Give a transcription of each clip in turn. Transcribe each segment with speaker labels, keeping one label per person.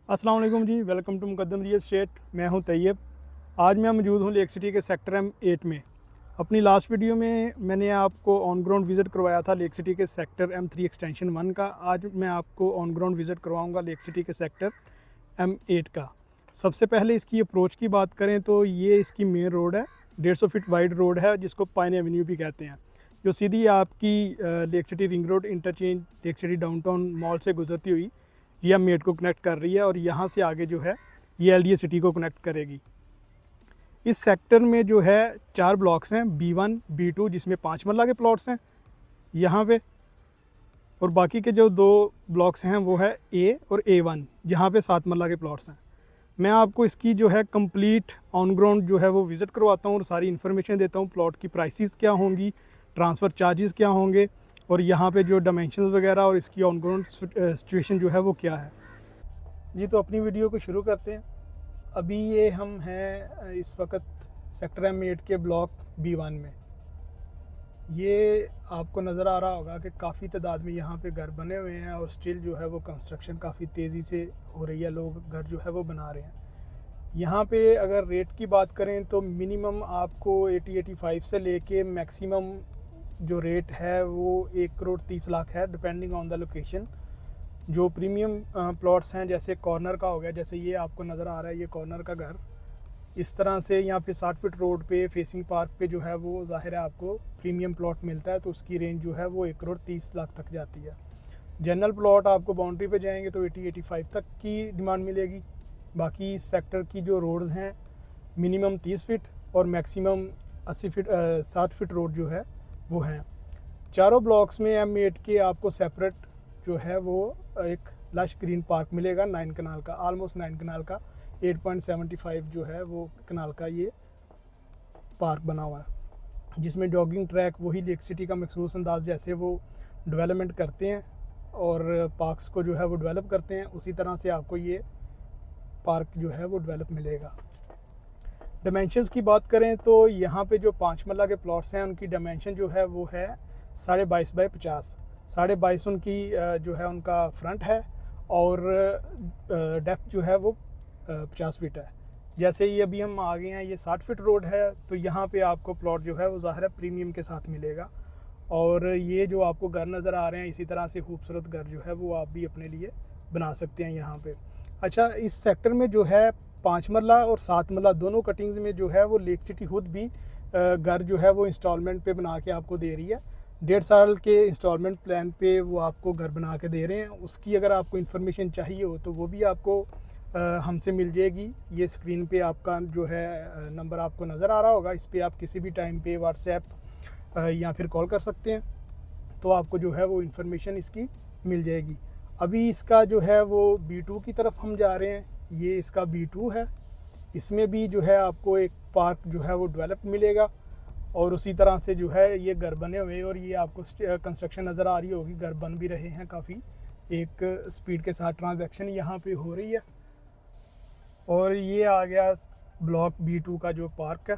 Speaker 1: अस्सलाम वालेकुम जी, welcome to Muqaddam real estate. मैं हूं तैयब। आज मैं मौजूद हूं लेक सिटी के सेक्टर M8 में। अपनी लास्ट वीडियो में मैंने आपको ऑन ग्राउंड विज़िट करवाया था लेक सिटी के सेक्टर M3 एक्सटेंशन 1 का। आज मैं आपको ऑन ग्राउंड विज़िट करवाऊंगा लेक सिटी के सेक्टर M8 का। सबसे पहले इसकी अप्रोच की बात करें तो ये इसकी मेन रोड है, 150 फीट वाइड रोड है जिसको पाइन एवेन्यू भी कहते हैं, जो सीधी आपकी lake city ring road interchange lake city downtown mall से गुजरती हुई ये M8 को कनेक्ट कर रही है और यहाँ से आगे जो है ये LDA सिटी को कनेक्ट करेगी। इस सेक्टर में जो है 4 ब्लॉक्स हैं, B1 B2 जिसमें 5 मरला के प्लॉट्स हैं यहाँ पे, और बाकी के जो 2 ब्लॉक्स हैं वो है A और A1 जहाँ पे 7 मरला के प्लॉट्स हैं। मैं आपको इसकी जो है कंप्लीट ऑन ग्राउंड जो है वो विज़िट करवाता हूँ और सारी इन्फॉर्मेशन देता हूँ। प्लॉट की प्राइसेस क्या होंगी, ट्रांसफ़र चार्जेस क्या होंगे और यहाँ पे जो डायमेंशंस वगैरह और इसकी ऑन ग्राउंड सिचुएशन जो है वो क्या है। जी तो अपनी वीडियो को शुरू करते हैं। अभी ये हम हैं इस वक्त सेक्टर M8 के ब्लॉक B1 में। ये आपको नज़र आ रहा होगा कि काफ़ी तादाद में यहाँ पे घर बने हुए हैं और स्टिल जो है वो कंस्ट्रक्शन काफ़ी तेज़ी से हो रही है, लोग घर जो है वो बना रहे हैं। यहाँ पे अगर रेट की बात करें तो मिनिमम आपको 80-85 से लेके मैक्सिमम जो रेट है वो 1,30,00,000 है, डिपेंडिंग ऑन द लोकेशन। जो प्रीमियम प्लॉट्स हैं जैसे कॉर्नर का हो गया, जैसे ये आपको नज़र आ रहा है ये कॉर्नर का घर, इस तरह से यहाँ पे 60 फीट रोड पे फेसिंग पार्क पे जो है वो ज़ाहिर है आपको प्रीमियम प्लॉट मिलता है, तो उसकी रेंज जो है वो 1,30,00,000 तक जाती है। जनरल प्लॉट आपको बाउंड्री पे जाएंगे तो 80-85 तक की डिमांड मिलेगी। बाकी इस सेक्टर की जो रोड्स हैं मिनिमम 30 फीट और मैक्सिमम 80 फीट 60 फीट रोड जो है वो हैं। चारों ब्लॉक्स में M8 के आपको सेपरेट जो है वो एक लश ग्रीन पार्क मिलेगा 9 कनाल का, ऑलमोस्ट 9 कनाल का, 8.75 जो है वो कनाल का ये पार्क बना हुआ है, जिसमें जॉगिंग ट्रैक वही लेक सिटी का मखसूस अंदाज जैसे वो डेवलपमेंट करते हैं और पार्क्स को जो है वो डेवलप करते हैं, उसी तरह से आपको ये पार्क जो है वो डेवलप मिलेगा। डायमेंशंस की बात करें तो यहाँ पे जो 5 मरला के प्लॉट्स हैं उनकी डायमेंशन जो है वो है 22.5 बाई 50। 22.5 उनकी जो है उनका फ्रंट है और डेप्थ जो है वो 50 फीट है। जैसे ये अभी हम आ गए हैं ये 60 फीट रोड है, तो यहाँ पे आपको प्लॉट जो है वो ज़ाहिर है प्रीमियम के साथ मिलेगा। और ये जो आपको घर नज़र आ रहे हैं इसी तरह से खूबसूरत घर जो है वो आप भी अपने लिए बना सकते हैं यहाँ पे। अच्छा, इस सेक्टर में जो है 5 मरला और 7 मरला दोनों कटिंग्स में जो है वो लेक सिटी खुद भी घर जो है वो इंस्टॉलमेंट पे बना के आपको दे रही है। 1.5 साल के इंस्टॉलमेंट प्लान पे वो आपको घर बना के दे रहे हैं। उसकी अगर आपको इन्फॉर्मेशन चाहिए हो तो वो भी आपको हमसे मिल जाएगी। ये स्क्रीन पे आपका जो है नंबर आपको नज़र आ रहा होगा, इस पर आप किसी भी टाइम पे व्हाट्सएप या फिर कॉल कर सकते हैं, तो आपको जो है वो इन्फॉर्मेशन इसकी मिल जाएगी। अभी इसका जो है वो B2 की तरफ हम जा रहे हैं, ये इसका B2 है। इसमें भी जो है आपको एक पार्क जो है वो डेवलप मिलेगा और उसी तरह से जो है ये घर बने हुए और ये आपको कंस्ट्रक्शन नज़र आ रही होगी, घर बन भी रहे हैं, काफ़ी एक स्पीड के साथ ट्रांजैक्शन यहाँ पे हो रही है। और ये आ गया ब्लॉक B2 का जो पार्क है,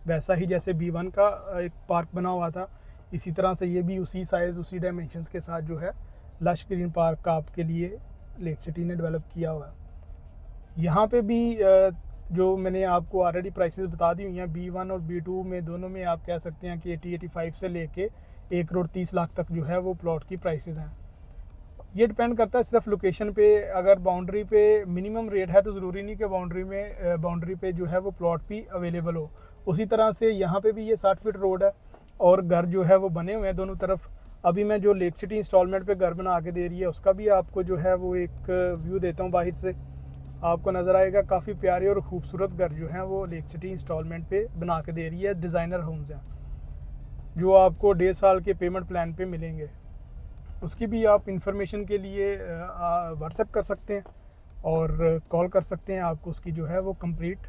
Speaker 1: वैसा ही जैसे B1 का एक पार्क बना हुआ था इसी तरह से ये भी उसी साइज़ उसी डायमेंशंस के साथ जो है लश ग्रीन पार्क का आपके लिए लेक सिटी ने डेवलप किया हुआ है। यहाँ पे भी जो मैंने आपको ऑलरेडी प्राइसेस बता दी हुई हैं, B1 और B2 में दोनों में आप कह सकते हैं कि 80-85 से लेके 1,30,00,000 तक जो है वो प्लॉट की प्राइसेस हैं। ये डिपेंड करता है सिर्फ लोकेशन पे। अगर बाउंड्री पे मिनिमम रेट है तो ज़रूरी नहीं कि बाउंड्री पे जो है वो प्लॉट भी अवेलेबल हो। उसी तरह से यहाँ पे भी ये 60 फीट रोड है और घर जो है वो बने हुए हैं दोनों तरफ। अभी मैं जो लेक सिटी इंस्टॉलमेंट पे घर बना के दे रही है उसका भी आपको जो है वो एक व्यू देता हूँ बाहर से, आपको नज़र आएगा। काफ़ी प्यारे और ख़ूबसूरत घर जो हैं वो लेक सिटी इंस्टॉलमेंट पे बना के दे रही है। डिज़ाइनर होम्स हैं जो आपको 1.5 साल के पेमेंट प्लान पे मिलेंगे। उसकी भी आप इंफॉर्मेशन के लिए व्हाट्सएप कर सकते हैं और कॉल कर सकते हैं, आपको उसकी जो है वो कंप्लीट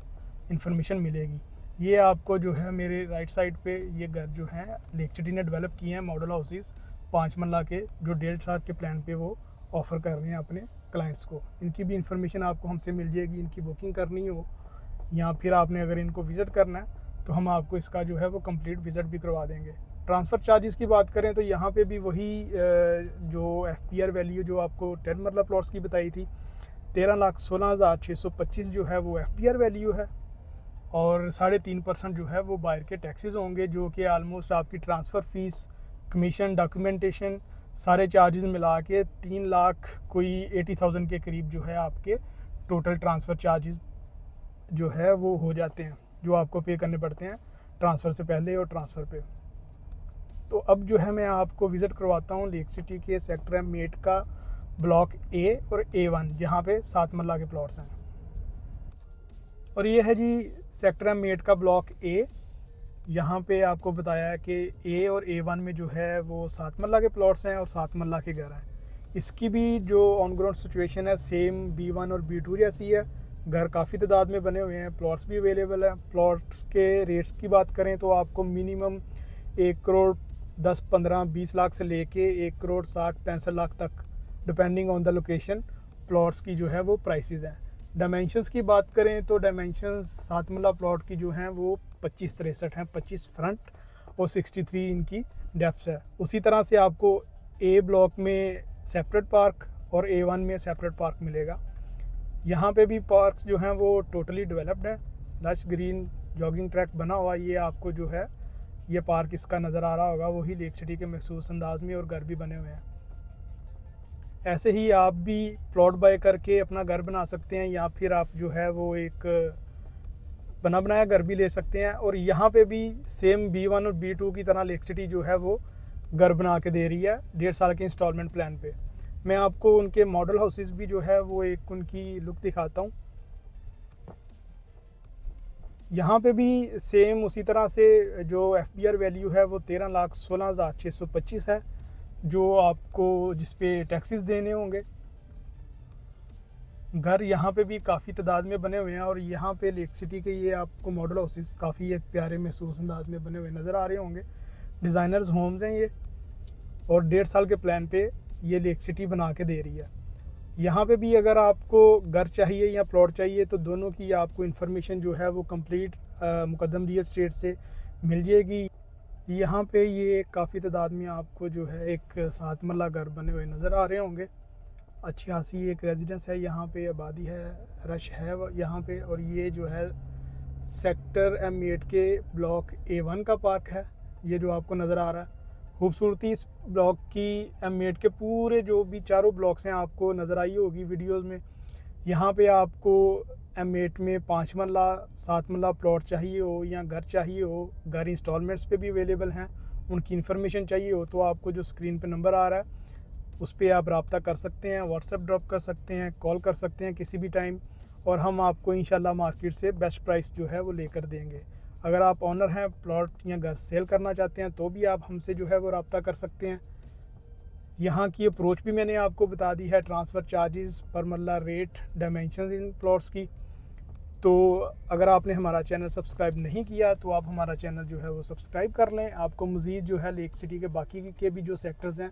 Speaker 1: इंफॉर्मेशन मिलेगी। ये आपको जो है मेरे राइट साइड पे ये घर जो है लेक सिटी ने डेवलप किए हैं, मॉडल हाउसेस 5 मरला के, जो 1.5 साल के प्लान पे वो ऑफ़र कर रहे हैं अपने क्लाइंट्स को। इनकी भी इंफॉर्मेशन आपको हमसे मिल जाएगी। इनकी बुकिंग करनी हो या फिर आपने अगर इनको विज़िट करना है तो हम आपको इसका जो है वो कंप्लीट विज़िट भी करवा देंगे। ट्रांसफ़र चार्जेस की बात करें तो यहाँ पे भी वही जो FPR वैल्यू जो आपको 10 मरला प्लॉट्स की बताई थी, 13,16,625 जो है वो FBR वैल्यू है, और 3.5% जो है वो बायर के टैक्सेस होंगे, जो कि आलमोस्ट आपकी ट्रांसफ़र फ़ीस, कमीशन, डॉक्यूमेंटेशन, सारे चार्जेस मिला के 3,80,000 के करीब जो है आपके टोटल ट्रांसफ़र चार्जेस जो है वो हो जाते हैं, जो आपको पे करने पड़ते हैं ट्रांसफ़र से पहले और ट्रांसफ़र पे। तो अब जो है मैं आपको विज़िट करवाता हूँ लेक सिटी के सेक्टर M8 का ब्लॉक A और A1, जहाँ पे 7 मरला के प्लॉट्स हैं। और ये है जी सेक्टर M8 का ब्लॉक A। यहाँ पे आपको बताया है कि A और A1 में जो है वो 7 मरला के प्लॉट्स हैं और 7 मरला के घर हैं। इसकी भी जो ऑन ग्राउंड सिचुएशन है सेम B1 और B2 जैसी है। घर काफ़ी तादाद में बने हुए हैं, प्लॉट्स भी अवेलेबल हैं। प्लॉट्स के रेट्स की बात करें तो आपको मिनिमम 1 करोड़ 10, 15, 20 लाख से लेके 1 करोड़ 60, 65 लाख तक depending on the location plots की जो है वो प्राइसेस हैं। डायमेंशंस की बात करें तो डायमेंशंस 7 मरला प्लॉट की जो हैं वो 25-63 हैं, 25 फ्रंट और 63 इनकी डेप्थ है। उसी तरह से आपको A ब्लॉक में सेपरेट पार्क और A1 में सेपरेट पार्क मिलेगा। यहाँ पे भी पार्क्स जो हैं वो टोटली डेवलप्ड हैं, लश ग्रीन जॉगिंग ट्रैक बना हुआ। ये आपको जो है ये पार्क इसका नज़र आ रहा होगा, वही लेक सिटी के महसूस अंदाज में, और घर भी बने हुए हैं। ऐसे ही आप भी प्लॉट बाय करके अपना घर बना सकते हैं, या फिर आप जो है वो एक बना बनाया घर भी ले सकते हैं। और यहाँ पे भी सेम B1 और B2 की तरह लेक सिटी जो है वो घर बना के दे रही है 1.5 साल के इंस्टॉलमेंट प्लान पे। मैं आपको उनके मॉडल हाउसेस भी जो है वो एक उनकी लुक दिखाता हूँ। यहाँ पे भी सेम उसी तरह से जो FBR वैल्यू है वो 13,16,625 है, जो आपको जिस पे टैक्सेस देने होंगे। घर यहाँ पे भी काफ़ी तादाद में बने हुए हैं, और यहाँ पे लेक सिटी के ये आपको मॉडल हाउसेस काफ़ी एक प्यारे महसूस अंदाज में बने हुए नज़र आ रहे होंगे। डिज़ाइनर्स होम्स हैं ये, और 1.5 साल के प्लान पे ये लेक सिटी बना के दे रही है। यहाँ पे भी अगर आपको घर चाहिए या प्लॉट चाहिए तो दोनों की आपको इन्फॉर्मेशन जो है वो कंप्लीट मुकद्दम रियल एस्टेट से मिल जाएगी। यहाँ पे ये काफ़ी तादाद में आपको जो है एक 7 मरला घर बने हुए नज़र आ रहे होंगे। अच्छी खासी एक रेजिडेंस है, यहाँ पे आबादी है, रश है यहाँ पे। और ये जो है सेक्टर M8 के ब्लॉक A1 का पार्क है, ये जो आपको नज़र आ रहा है। खूबसूरती इस ब्लॉक की M8 के पूरे जो भी चारों ब्लॉक्स हैं आपको नज़र आई होगी वीडियोस में। यहाँ पे आपको M8 में 5 मरला 7 मरला प्लॉट चाहिए हो या घर चाहिए हो, घर इंस्टॉलमेंट्स पे भी अवेलेबल हैं, उनकी इन्फॉर्मेशन चाहिए हो तो आपको जो स्क्रीन पे नंबर आ रहा है उस पर आप रब्ता कर सकते हैं, व्हाट्सएप ड्रॉप कर सकते हैं, कॉल कर सकते हैं किसी भी टाइम, और हम आपको इंशाल्लाह मार्केट से बेस्ट प्राइस जो है वो लेकर देंगे। अगर आप ऑनर हैं, प्लॉट या घर सेल करना चाहते हैं तो भी आप हमसे जो है वो रब्ता कर सकते हैं। यहाँ की अप्रोच भी मैंने आपको बता दी है, ट्रांसफ़र चार्जेस, पर मरला रेट, डायमेंशन इन प्लॉट्स की। तो अगर आपने हमारा चैनल सब्सक्राइब नहीं किया तो आप हमारा चैनल जो है वो सब्सक्राइब कर लें। आपको मज़ीद जो है लेक सिटी के बाकी के भी जो सेक्टर्स हैं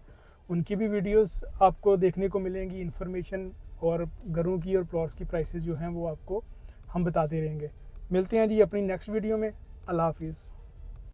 Speaker 1: उनकी भी वीडियोस आपको देखने को मिलेंगी, इन्फॉर्मेशन और घरों की और प्लॉट्स की प्राइसेस जो हैं वो आपको हम बताते रहेंगे। मिलते हैं जी अपनी नेक्स्ट वीडियो में। अल्लाह हाफिज़।